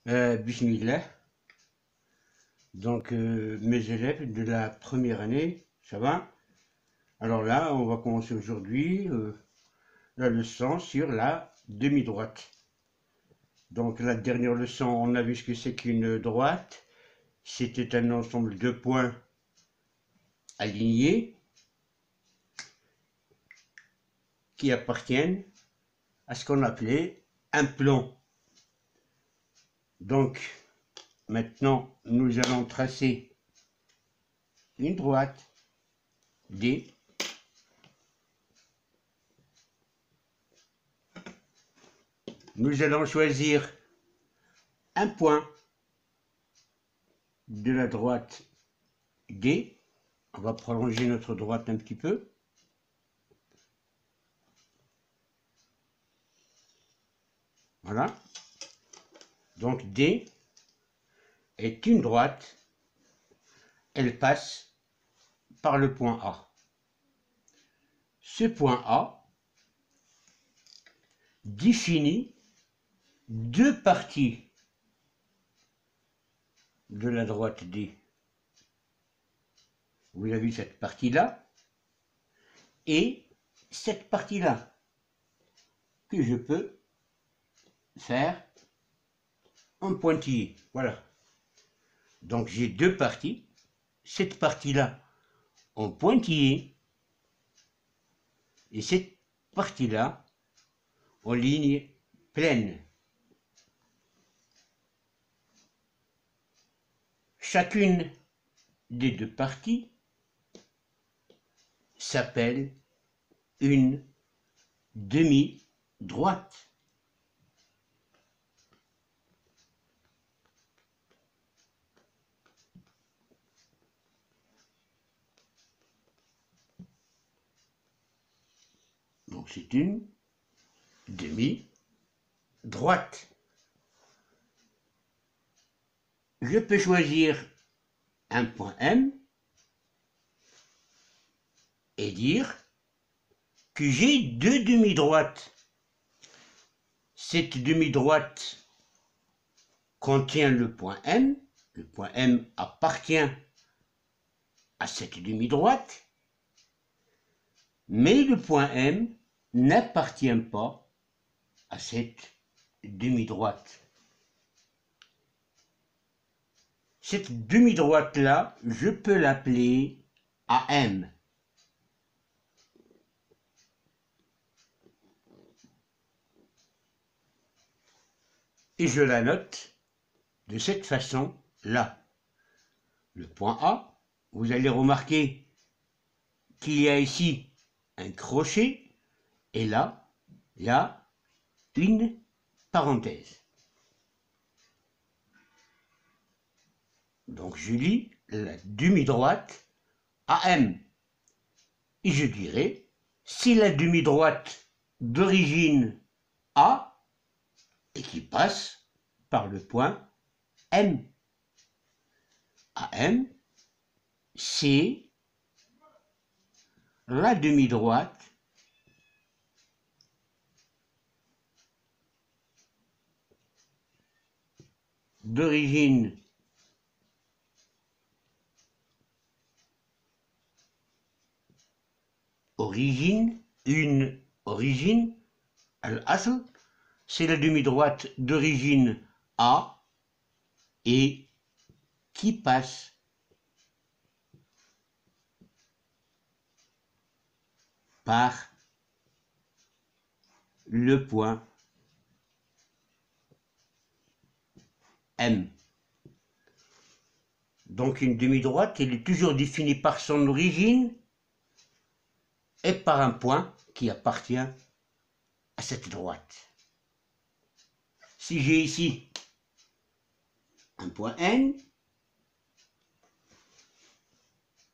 Bismillah. Donc, mes élèves de la première année, ça va? Alors là, on va commencer aujourd'hui la leçon sur la demi-droite. Donc, la dernière leçon, on a vu ce que c'est qu'une droite. C'était un ensemble de points alignés qui appartiennent à ce qu'on appelait un plan. Donc, maintenant, nous allons tracer une droite D. Nous allons choisir un point de la droite D. On va prolonger notre droite un petit peu. Voilà. Donc D est une droite. Elle passe par le point A. Ce point A définit deux parties de la droite D. Vous avez vu cette partie-là et cette partie-là que je peux faire en pointillé. Voilà. Donc j'ai deux parties. Cette partie-là en pointillé et cette partie-là en ligne pleine. Chacune des deux parties s'appelle une demi-droite. Donc c'est une demi-droite. Je peux choisir un point M et dire que j'ai deux demi-droites. Cette demi-droite contient le point M. Le point M appartient à cette demi-droite. Mais le point M n'appartient pas à cette demi-droite. Cette demi-droite-là, je peux l'appeler AM. Et je la note de cette façon-là. Le point A, vous allez remarquer qu'il y a ici un crochet et là, il y a une parenthèse. Donc je lis la demi-droite AM. Et je dirais, si la demi-droite d'origine A et qui passe par le point M. AM, c'est la demi-droite d'origine une origine, al-asl, c'est la demi-droite d'origine A et qui passe par le point M. Donc une demi-droite, elle est toujours définie par son origine et par un point qui appartient à cette droite. Si j'ai ici un point N,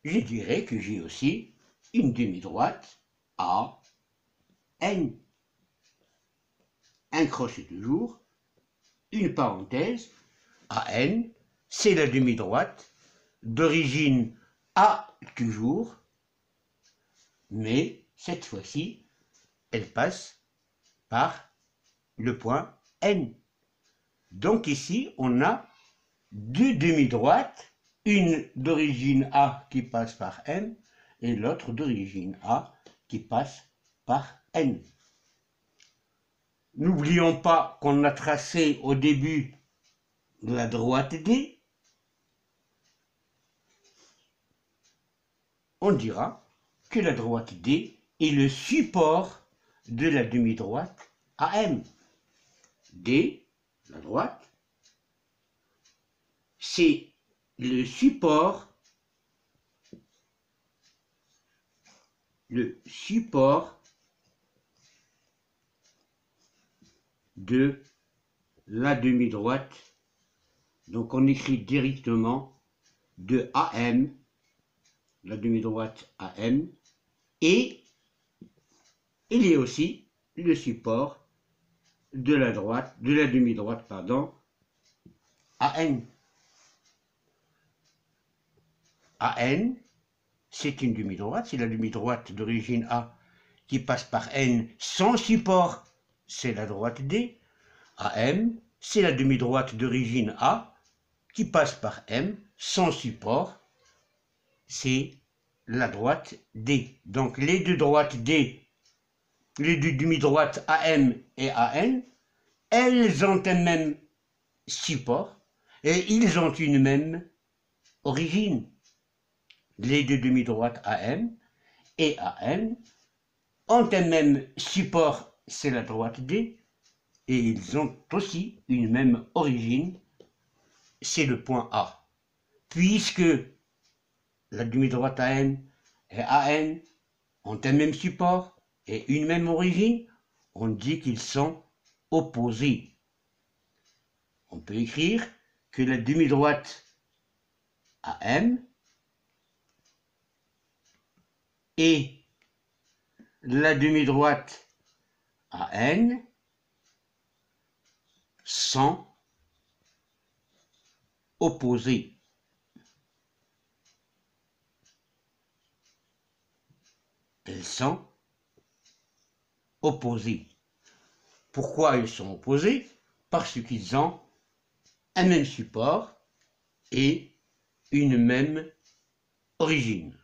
je dirais que j'ai aussi une demi-droite A, N. Un crochet toujours, une parenthèse, AN, c'est la demi-droite d'origine A toujours, mais cette fois-ci, elle passe par le point N. Donc ici, on a deux demi-droites, une d'origine A qui passe par M et l'autre d'origine A qui passe par N. N'oublions pas qu'on a tracé au début la droite D. On dira que la droite D est le support de la demi-droite AM. D, la droite, c'est le support de la demi-droite. Donc on écrit directement de AM, la demi-droite AM, et il est aussi le support de la droite, de la demi-droite, pardon, AN. AN, c'est une demi-droite, c'est la demi-droite d'origine A qui passe par N sans support, c'est la droite D. AM, c'est la demi-droite d'origine A qui passe par M sans support, c'est la droite D. Donc les deux droites D, les deux demi-droites AM et AN, elles ont un même support et ils ont une même origine. Les deux demi-droites AM et AN ont un même support, c'est la droite D, et ils ont aussi une même origine, c'est le point A. Puisque la demi-droite AM et AN ont un même support et une même origine, on dit qu'ils sont opposés. On peut écrire que la demi-droite AM et la demi-droite AN sont opposés. Elles sont opposées. Pourquoi ils sont opposés? Parce qu'ils ont un même support et une même origine.